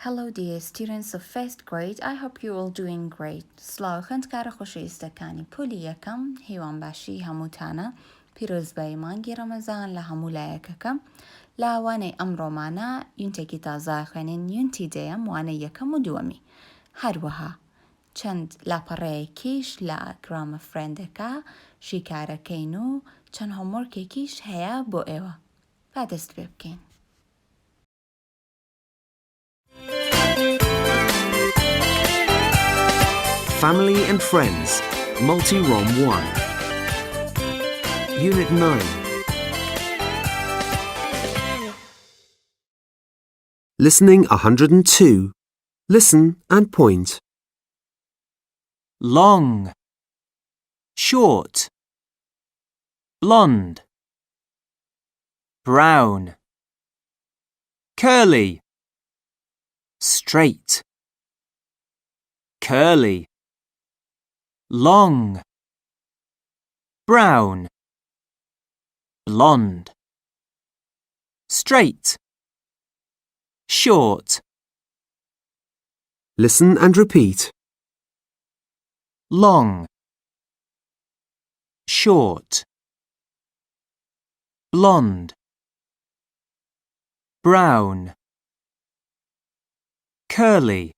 Hello dear students of first grade, I hope you're all doing great. سلااوخند کار خۆشەویستەکانی پۆلی یەکەم هیوان باشی هەمووتانە پیرۆزبایی مانگی ڕەمەزان لە هەموو لایەکەکەم لە وانەی ئەم ڕۆمانە یونتێکی تازا خوێنین یونتی دەیەم وانە یەکەم و دووەمی هەروەها چەند لاپەڕەیەکیش لە گرامە فرێندەکە شیکارەکەین و چەند هۆمۆرکێکیش هەیە بۆ ئێوە با دەست پێ بکەین. Family and Friends, Multi-ROM 1. Unit 9. Listening 102. Listen and point. Long, short, blonde, brown, curly, straight, curly, long, brown, blonde, straight, short. Listen and repeat. Long, short, blonde, brown, curly,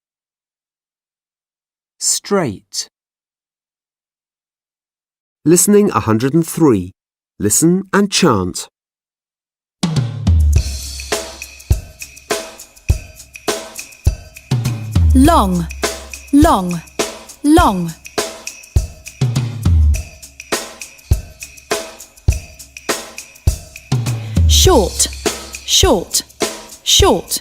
straight. Listening 103. Listen and chant. Long, long, long. Short, short, short.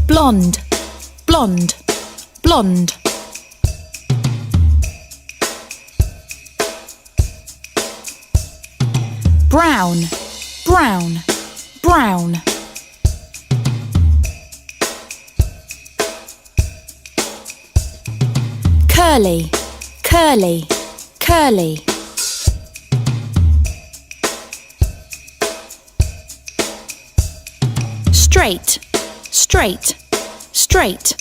Blonde, blonde, blonde. Brown, brown, brown. Curly, curly, curly. Straight, straight, straight.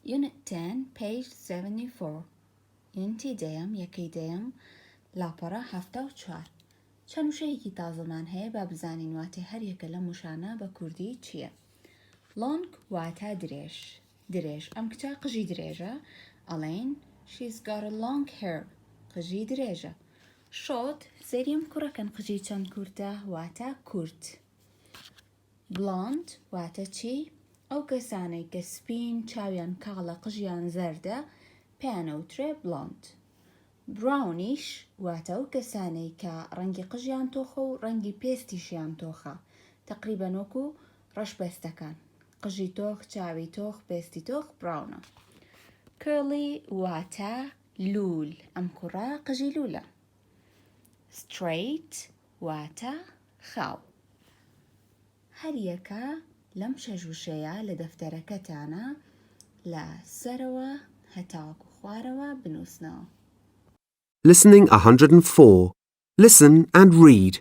Unit 10, page 74. Unity دەیەم یەکەی دەیەم لاپەڕە 74. چەند وشەیەکی تازەمان هەیە با بزانین واتای هەر یەکە لە موشانە بە کوردی چییە؟ Long واتە درێژ. درێژ. ئەم کچە قژی درێژە. ئەڵێن she's got a long hair. قژی درێژە. Short زێریم کوڕەکەن قژی چەند کورتە واتە کورت. Blonde واتە چی؟ ئەو کەسانەی کە سپین چاویان کاڵە قژیان زەردە پێیانەوترێ blonde. Brownish واتە ئەو کەسانەی کە ڕەنگی قژیان تۆخە و ڕەنگی پێستیشیان تۆخە تەقریبەن وەکو ڕەشبەستەکان قژی تۆخ چاوی تۆخ پێستی تۆخ براونە. Curly واتە لول ئەم کوڕە قژی لولە. Straight واتە خاو. هەر یەکە لەم شەژوشەیە لە دەفتەرەکەتانە لە سەرەوە هەتاوەکو خوارەوە بنووسنەوە. Listening 104. Listen and read.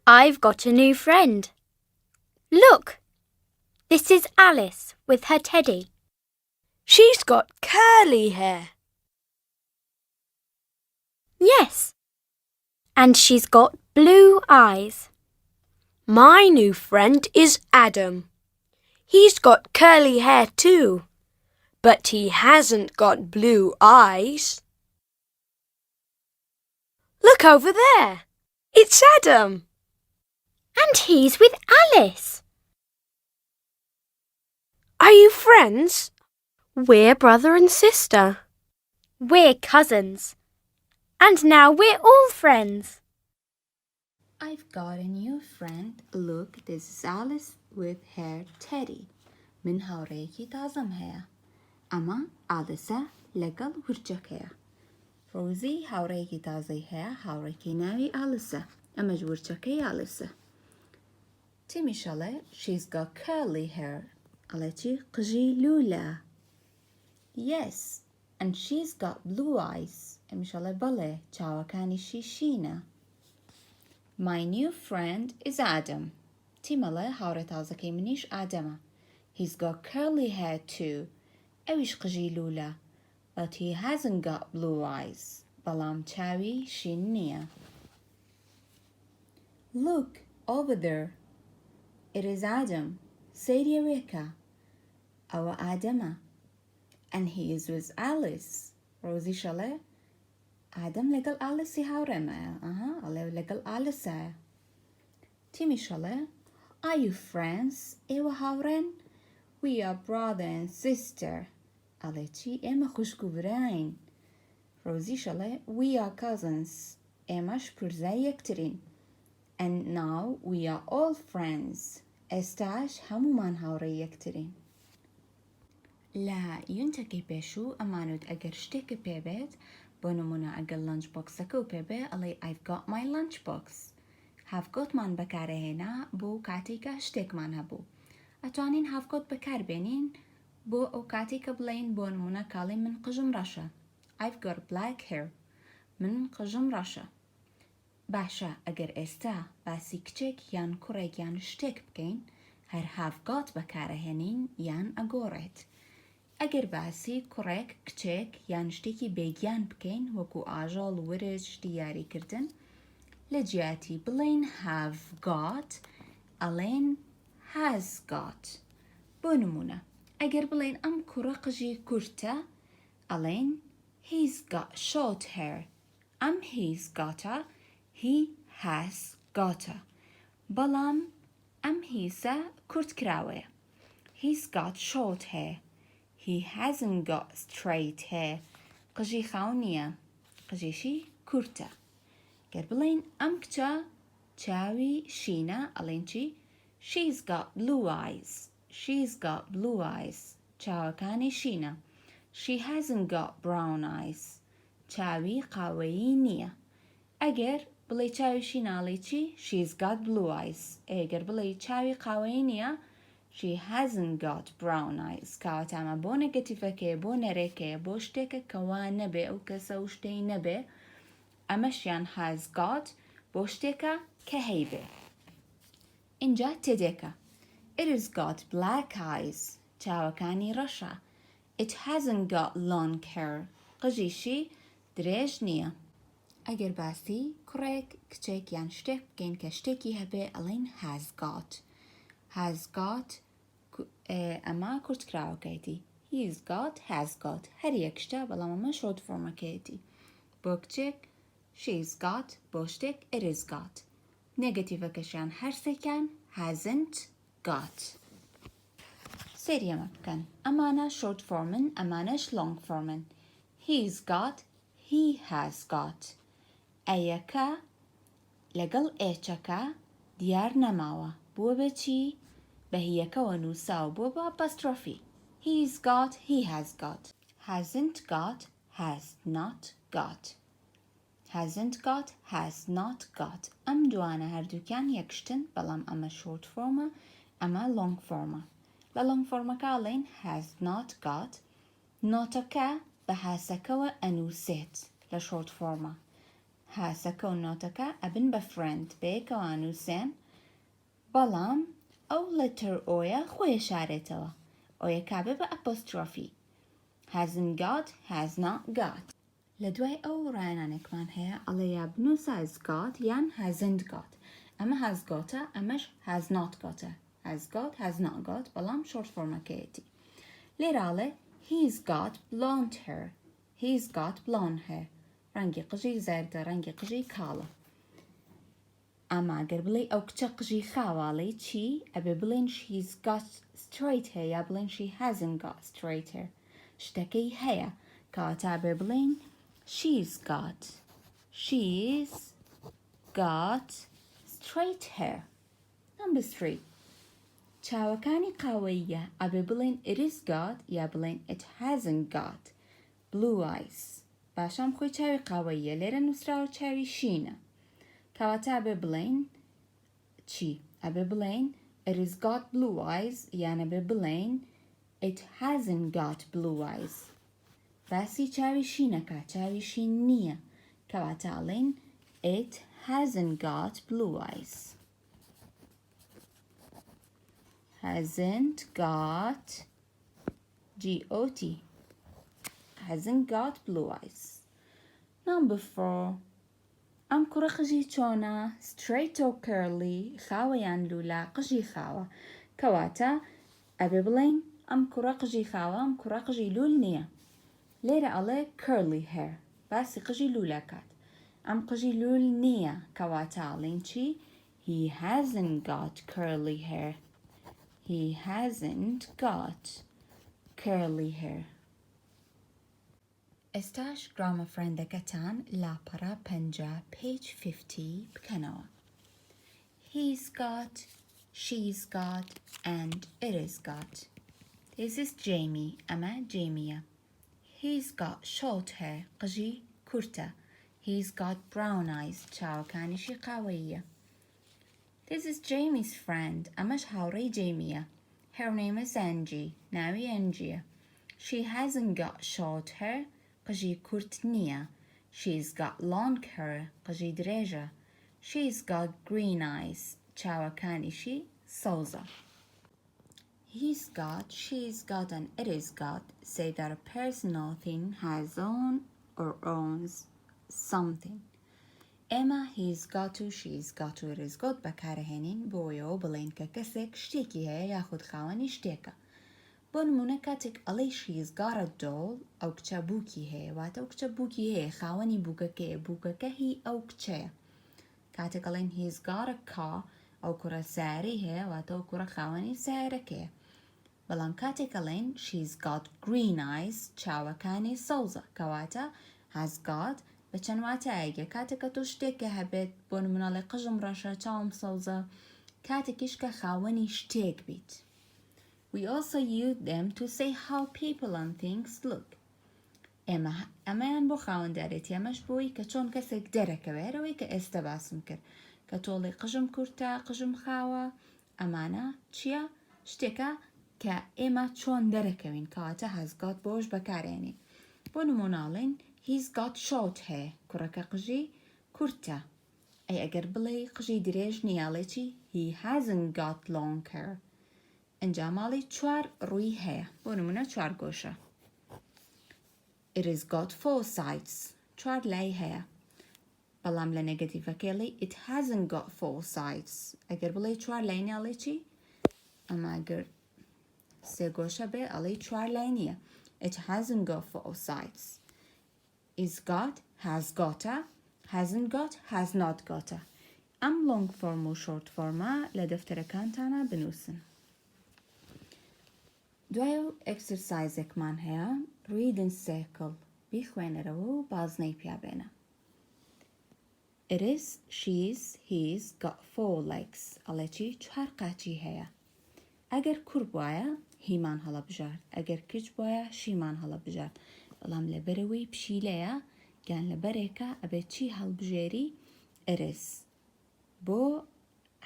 I've got a new friend. Look, this is Alice with her teddy. She's got curly hair. Yes, and she's got blue eyes. My new friend is Adam. He's got curly hair too, but he hasn't got blue eyes. Look over there. It's Adam. And he's with Alice. Are you friends? We're brother and sister. We're cousins. And now we're all friends. I've got a new friend. Look, this is Alice with her teddy. من هاوڕێیەکی تازەم هەیە. ئەمە ئادەسە لەگەڵ ورچەکەیە. ڕۆزی هاوڕێیەکی تازەی هەیە هاوڕێکی ناوی ئالسە ئەمە جوورچەکەی ئالسە تیمیشەڵێ she's got curly hair ئەڵێ چی قژی لولە yes and she's got blue eyes ئەمیشەڵێ بەڵێ چاوەکانیشی شینە my new friend is Adam تیمەڵێ هاوڕێ تازەکەی منیش ئادەمە he's got curly hair too ئەویش قژی لولە but he hasn't got blue eyes بەڵام چاوی شین نییە look over there it is Adam سەیری ئەوێکە ئەوە ئادەمە and he is with Alice ڕۆزی شەڵێ ئادەم لەگەڵ ئالسی هاوڕێمەیە ئەڵێ لەگەڵ ئالسایە تیمی شەڵێ are you friends ئێوە هاوڕێن we are brother and sister ئەڵێ چی ئێمە خوشک و براین ڕۆزی شەڵێ we are cousins ئێمەش پرزای یەکترین and now we are all friends ئێستاش هەمومان هاوڕێی یەکترین لە یونتەکەی پێشوو ئەمانوت ئەگەر شتێکە پێبێت بۆ نمونە ئەگەر لەنچ بۆکسەکە و پێبێ ئەڵێ I've got my lunch box have gotمان بەکارەهێنا بۆ کاتێکە شتێکمان هەبوو ئەتوانین have got بەکاربێنین بۆ ئەو کاتێکە بڵێین بۆ نمونە کاڵێ من قژم ڕەشە I've got black hair من قژم ڕەشە باشە ئەگەر ئێستا باسی کچێک یان کوڕێک یان شتێک بکەین هەر have got بەکارەهێنین یان ئەگۆڕێت ئەگەر باسی کوڕێک کچێک یان شتێکی بێگیان بکەین وەکو ئاژەڵ ورچ شتی یاریکردن لە جیاتی بڵێن have got ئەڵێن has got بۆ نمونە ئەگەر بڵێن ئەم کوڕە قژی کورتە ئەڵێن he's got short hair ئەم he's gotە he has gotە بەڵام ئەم هیسە کورت کراوەیە he's got short hair he hasn't got straight hair قژی خاو نییە قژیشی کورتە گەر بڵێن ئەم کچە چاوی شینە ئەڵێن چی she's got blue eyes she's got blue eyes چاوەکانی شینە she hasn't got brown eyes چاوی قاوەیی نییە ئەگەر بڵێ چاوی شیناڵی چی she's got blue eyes ئەگەر بڵێ چاوی قاوەیی نییە she hasn't got brown eyes کاوەتامە بۆ نەگەتیڤەکەیە بۆ نەرێکەیە بۆ شتێکە کەوا نەبێ ئەو کەسە و شتەی نەبێ ئەمەشیان has got بۆ شتێکە کە هەیبێ اینجا تێدێکە it has got black eyes چاوەکانی ڕەشە it hasn't got long hair قژیشی درێژ نییە ئەگەر باسی کوڕێک کچێک یان شتێک بکەین کە شتێکی هەبێ ئەڵێن has got ئەمە کورتکراوەکەیەتی he's got has got هەر یەک شتە بەڵام ئەمە شۆرت فۆرمەکەیەتی بۆ کچێک she's got بۆ شتێک it is got نێگەتیڤەکەشیان هەرسێکیان hasn't got سێری ئەمە بکەن ئەمانە شۆرت فۆرمن ئەمانەش لۆنگ فۆرمن he's got he has got ئەیەکە لەگەڵ ئێچەکە دیار نەماوە بووە بەچی بە هیەکەوە نووساو بووە بە ئەپەسترۆفی he's got he has got hasn't got has not got hasn't got has not got ئەم دوانە هەردووکیان یەکشتن بەڵام ئەمە شۆرت فۆرمە ئەمە لۆنگ فۆرمە لە لۆنگ فۆرمەکە ئەڵێن has not got نۆتەکە بە هاسەکەوە ئەنووسێت لە شۆرت فۆرمە هاسەکە و نۆتەکە ئەبن بە فرند بەیەکەوە نووسێن بەڵام ئەو لەتەر ئۆیە خۆیە شارێتەوە ئۆیە کابێ بە ئەپۆسترۆفی hasn't got has not got لە دوای ئەو ڕایانانێکمان هەیە ئەڵێ یا بنووسە has got یان hasn't got ئەمە has gotە ئەمەش has not gotە has got has not got بەڵام شۆرت فۆرمەکەیەتی لێراڵێ he's got blonde hair he's got blonde hair ڕەنگی قژی زەردە ڕەنگی قژی کاڵە ئەما گەر بڵێ ئەو کچە قژی خاواڵی چی ئەبێ بڵێن she's got straight hair یا بڵێن she hasn't got straight hair شتەکەی هەیە کەواتە بێ بڵێن she's got straight hair number 3 چاوەکانی قاوەیە ئەبێ بڵێن it is got یا بڵێن it hasn't got blue eyes باشام خۆی چاوی قاوەیە لێرە نووسراوە چاوی شینە کەواتە ئەبێ بڵێن چی؟ ئەبێ بڵێن it has got blue eyes یان ئەبێ بڵێن it hasn't got blue eyes باسی چاوی شینەکە چاوی شین نییە کەواتە ئەڵێن it hasn't got blue eyes hasn't got G-O-T hasn't got blue eyes. Number 4 ئەم کوڕە قژی چۆنە straight or curly خاوە یان لولا قژی خاوە کەواتە ئەبێ بڵێن ئەم کوڕە قژی خاوە ئەم کوڕە قژی لول نییە لێرە ئەڵێ curly hair باسی قژی لولەکات ئەم قژی لول نییە کەواتە ئەڵێن چی he hasn't got curly hair he hasn't got curly hair ئێستاش گرامە فرەندەکەتان لاپەڕە 50 page 50 بکەنەوە he's got she's got and it is got this is Jamie ئەمە جێمیە he's got short hair قژی کورتە he's got brown eyes چاوەکانیشی قاوەییە this is Jamie's friend ئەمەش هاوڕێی جێمیە her name is Angie ناوی ئەنجیە she hasn't got short hair قژی کورت نییە she's got long hair قژی درێژە she's got green eyes چاوەکانیشی سەوزە he's got she's got and it is got say that a person or thing has own or owns something ئێمە he's got to she's got to it is got بەکارەهێنین بۆیەوە بڵێن کە کەسێک شتێکی هەیە یاخود خاوەنی شتێکە بۆ نمونە کاتێک ئەڵێ she's got a doll ئەو کچە بووکی هەیە واتە ئەو کچە بووکی هەیە خاوەنی بووکەکەیە بووکەکە هی ئەو کچەیە کاتێک ئەڵێن he's got a car ئەو کوڕە سیارەی هەیە واتە ئەو کوڕە خاوەنی سیارەکەیە بەڵام کاتێک ئەڵێن she's got green eyes چاوەکانی سەوزە کەواتە has got بە چەند واتایەکە کاتێکە تۆ شتێکە هەبێت بۆ نمونەڵێ قژم ڕەشە چاوم سەوزە کاتێکیش کە خاوەنی شتێک بیت We also use them to say how people and things look. ئەمەیان بۆ خاوەندارێتی ئەمەش بۆی کە چۆن کەسێک دەرەکەوێت ئەوەی کە ئێستا باسم کرد کە تۆڵی قژم کورتە قژم خاوە ئەمانە چییە؟ شتێکە کە ئێمە چۆن دەرەکەوین کەواتە has got بۆش بەکارێنین بۆ نموناڵێن he's got short hair کوڕەکە قژی کورتە ئەی ئەگەر بڵێ قژی درێژ نیاڵێ چی he hasn't got long hair ئەنجا ماڵی چوار ڕووی هەیە بۆ نمونە چوار گۆشە it has got 4 sides چوار لای هەیە بەڵام لە نێگەتیڤەکەڵی it hasn't got 4 sides ئەگەر بڵێ چوار لای نیاڵێ چی ئەمە ئەگەر سێ گۆشە بێ ئەڵێ چوار لای نییە it hasn't got 4 sides is got has gotta hasn't got has not gotta ئەم long form و short formە لە دەفتەرەکانتانە بنووسن دوای و exerciseێکمان هەیە read in circle بیخوێنەرەوە و بازنەی پیابێنە it is she's he's got 4 legs ئەڵێ چی چوار قاچی هەیە ئەگەر کوڕ بوایە هیمان هەڵەبژار ئەگەر کچ بوایە شیمان هەڵەبژار بەڵام لەبەرەوەی پشیلەیە گیان لەبەرێکە ئەبێت چی هەڵبژێری it is بۆ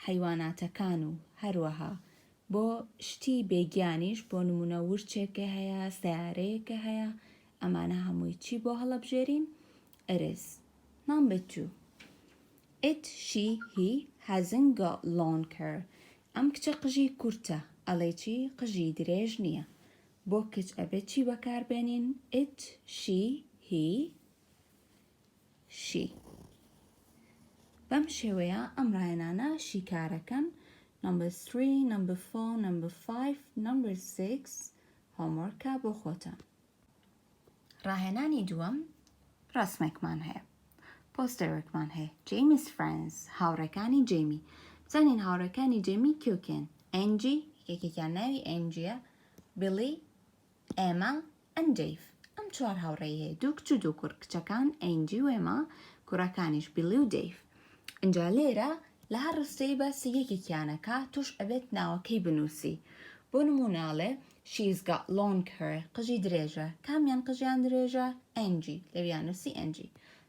حیواناتەکان و هەروەها بۆ شتی بێگیانیش بۆ نمونە ورچێکە هەیە سیارەیەکە هەیە ئەمانە هەمووی چی بۆ هەڵەبژێرین it is number 2 it she he hasn't got long hair ئەم کچە قژی کورتە ئەڵێ چی قژی درێژ نییە بۆ کچ ئەبێت چی بەکاربێنین it she he she بەم شێوەیە ئەم ڕاهێنانە شیکارەکەن number 3 number 4 number 5 number 6 homeworkە بۆ خۆتە ڕاهێنانی دووەم ڕسمێکمان هەیە پۆستەرێکمان هەیە Jamie's friends هاوڕێکانی جێمی بزانین هاوڕێکانی جێمی کێوکێن ئەنجی یەکێکیان ناوی ئەنجیە بیلی ئێمە ئەن دەیڤ ئەم چوار هاوڕێی هەیە دوو کچ و دوو کوڕ کچەکان ئەنجی و ئێمە کوڕەکانیش بیلی و دەیڤ ئەنجا لێرە لە هەر ڕستەی باسی یەکێکیانەکە توش ئەبێت ناوەکەی بنووسی بۆ نموناڵێ she's got long hair قژی درێژە کامیان قژیان درێژە ئەنجی لەویان نووسی ئەنجی.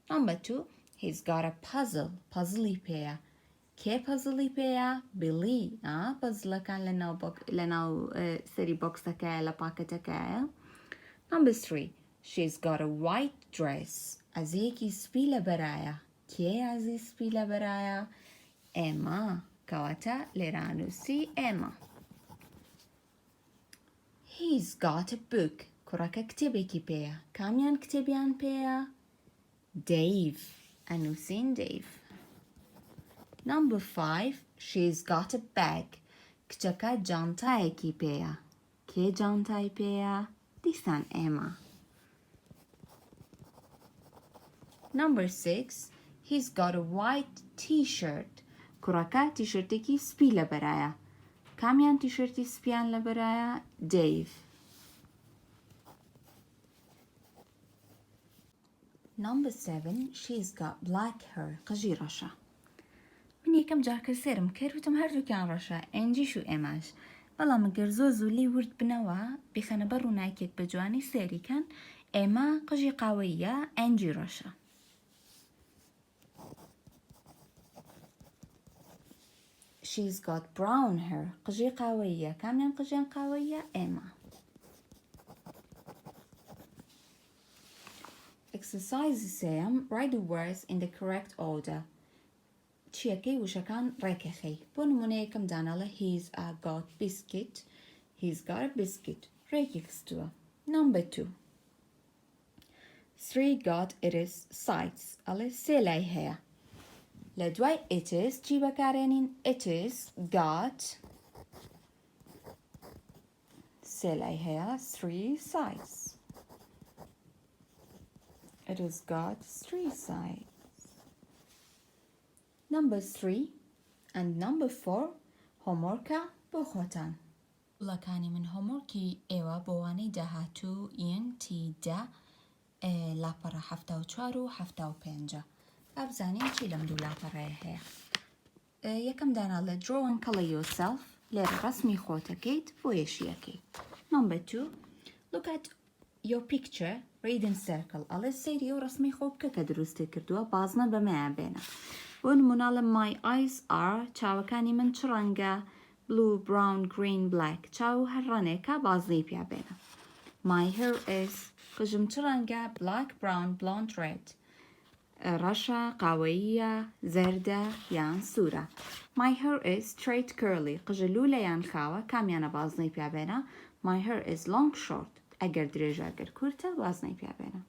Number 2 he's got a puzzle puzzلی پێیە کێ puzzلی پێیە بلی puzzلەکان لەناو سەری بۆکسەکەیە لە پاکەتەکەیە. Number 3 she's got a white dress ئەزیەکی سپی لە بەرایە کێ ئەزی سپی لە بەرایە ئێمە کەواتە لێرە نووسی ئێمە. He's got a book کوڕەکە کتێبێکی پێیە کامیان کتێبیان پێیە Dave ئەنووسین Dave. Number 5 she's got a bag کچەکە جانتایەکی پێیە کێ جانتای پێیە دیسان ئێمە. Number 6 he's got a white t-shirt کوڕەکە تیشرتێکی سپی لە بەرایە کامیان تیشرتی سپیان لە بەرایە Dave. Number 7 she's got black hair قژی ڕەشە من یەکەم جارکە سێرم کرد وتم هەردووکیان ڕەشە ئەنجیش و ئێمەش بەڵام ئەگەر زۆر زوولی ورد بنەوە بخەنە بەر ڕووناکێک بە جوانی سێریکەن ئێمە قژی قاوەیە ئەنجی ڕەشە. She's got brown hair قژی قاوەیە کامیان قژیان قاوەیە ئێمە. Exercise سێم write the words in the correct order چیەکەی وشەکان ڕێکەخەی بۆ نمونە یەکەم داناڵە he's got biscuit he's got a biscuit ڕێکی خستووە. Number 2 3 got it is sights ئەڵێ سێ لای هەیە لە دوای it is چی بەکارێنین it is got سێ لای هەیە 3 sights it has got 3 sights. Number 3 and number 4 homeworkە بۆ خۆتان وڵەکانی من هۆمۆرکی ئێوە بۆ وانەی داهاتوو Unit10 لاپەڕە 74 و 75 ئابزانین چی لەم دوو لاپەڕەیە هەیە. یەکەم داناڵە draw and color yourself لێرە ڕەسمی خۆتەکەیت بۆ یەشیەکەی. Number 2 look at your picture read in circle ئەڵێ سەیری ئەو ڕەسمی خۆ بکە کە دروستی کردووە بازنە بەمەیان بێنە. بۆ نموناڵە my eyes are چاوەکانی من چ ڕەنگە blue brown green black چاو هەر ڕەنێکە بازنەی پیا بێنە. my hair is قژم چ ڕەنگە black brown blonde red ڕەشە قاوەییە زەردە یان سوورە. my hair is straight curly قژە لولە یان خاوە کامیانە بازنەی پیا بێنە my hair is long short ئەگەر درێژە ئەگەر کورتە بازنەی پیا بێنە.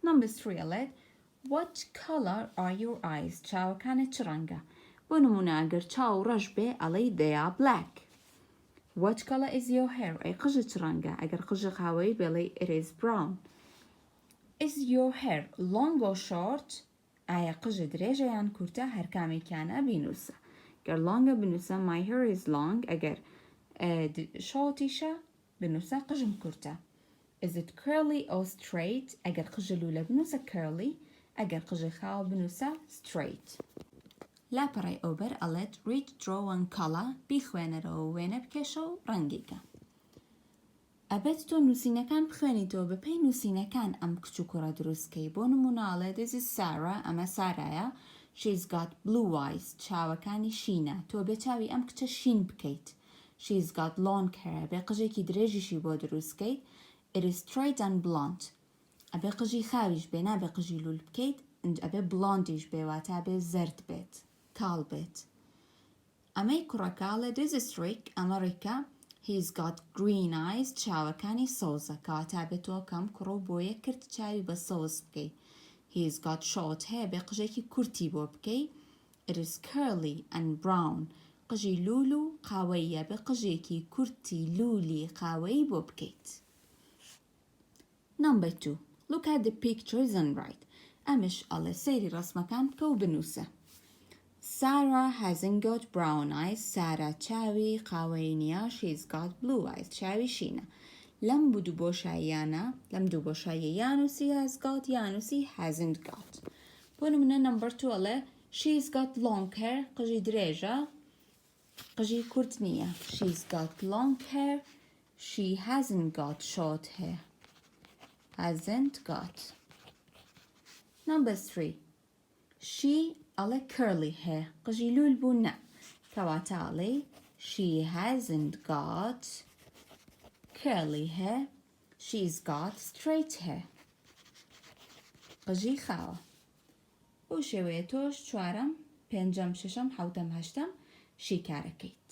Number 3 ئەڵێت what color are your eyes چاوەکانت چ ڕەنگە بۆ نمونە ئەگەر چاو ڕەش بێ ئەڵێ they are black. what color is your hair ئەی قژە چ ڕەنگە ئەگەر قژە قاوەیی بێڵێ it is brown. is your hair long or short ئایا قژە درێژە یان کورتە هەر کامێکیانە بینووسە گەر لۆنگە بنووسە my hair is long ئەگەر شۆتیشە بنووسە قژم کورتە. is it curly or straight ئەگەر قژە لولە بنووسە curly ئەگەر قژە خاوە بنووسە straight. لاپەڕی ئۆبەر ئەڵێت read draw and color بیخوێنەرەوە وێنە بکێشە و ڕەنگیکە. ئەبێت تۆ نووسینەکان بخوێنیتەوە بەپێی نووسینەکان ئەم کچ و کوڕە دروستکەی بۆ نمونە ئەڵێ this is Sarah ئەمە سارایە she's got blue eyes چاوەکانی شینە تۆ بێ چاوی ئەم کچە شین بکەیت. she's got long hair بێ قژێکی درێژیشی بۆ دروستکەیت it is straight and blonde ئەبێ قژی خاویش بێ نابێ قژی لول بکەیت ئەبێ blondiش بێ واتە ئەبێ زەرد بێت کاڵ بێت. ئەمەی کوڕەکاڵە this is Rick ئەمە ڕیکە he's got green eyes چاوەکانی سۆزە کەواتە بێتەوە کەم کوڕۆ بۆیە کرد چاوی بە سۆز بکەی. he's got short hair بێ قژێکی کورتی بۆ بکەی it is curly and brown قژی لول و قاوەیە بێ قژێکی کورتی لولی قاوەیی بۆ بکەیت. Number 2 look at the pictures and write ئەمش ئەڵێ سەیری ڕەسمەکان بکە و بنووسە. Sarah hasn't got brown eyes سارا چاوی قاوەی نییە she's got blue eyes چاوی شینە. لەم دوو بۆشاییانە لەم دوو بۆشاییە یانوسی has got یانوسی hasn't got. بۆ نمونە number 2 ئەڵێ she's got long hair قژی درێژە قژی کورت نییە. She's got long hair. She hasn't got short hair. Hasn't got. Number 3. She على curly hair. قژی لول بونا. كواتە علي she hasn't got curly hair. She's got straight hair. قژی خاوە. بۆ شێوەیە تۆش 4ەم، 5ەم، 6ەم، 7ەم، 8ەم شیکارەکەیت.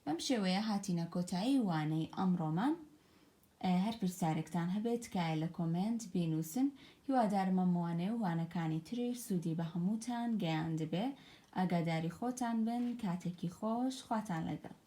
بەم شێوەیە هاتینە کۆتایی وانەی ئەمڕۆمان. هەر پرسیارێکتان هەبێت تکایە لە کۆمنت بینووسن. هیوادارم ئەم وانەیە و وانەکانی تریش سوودی بە هەمووتان گەیاند بێ. ئاگاداری خۆتان بن. کاتێکی خۆش. خواتان لەگەڵ.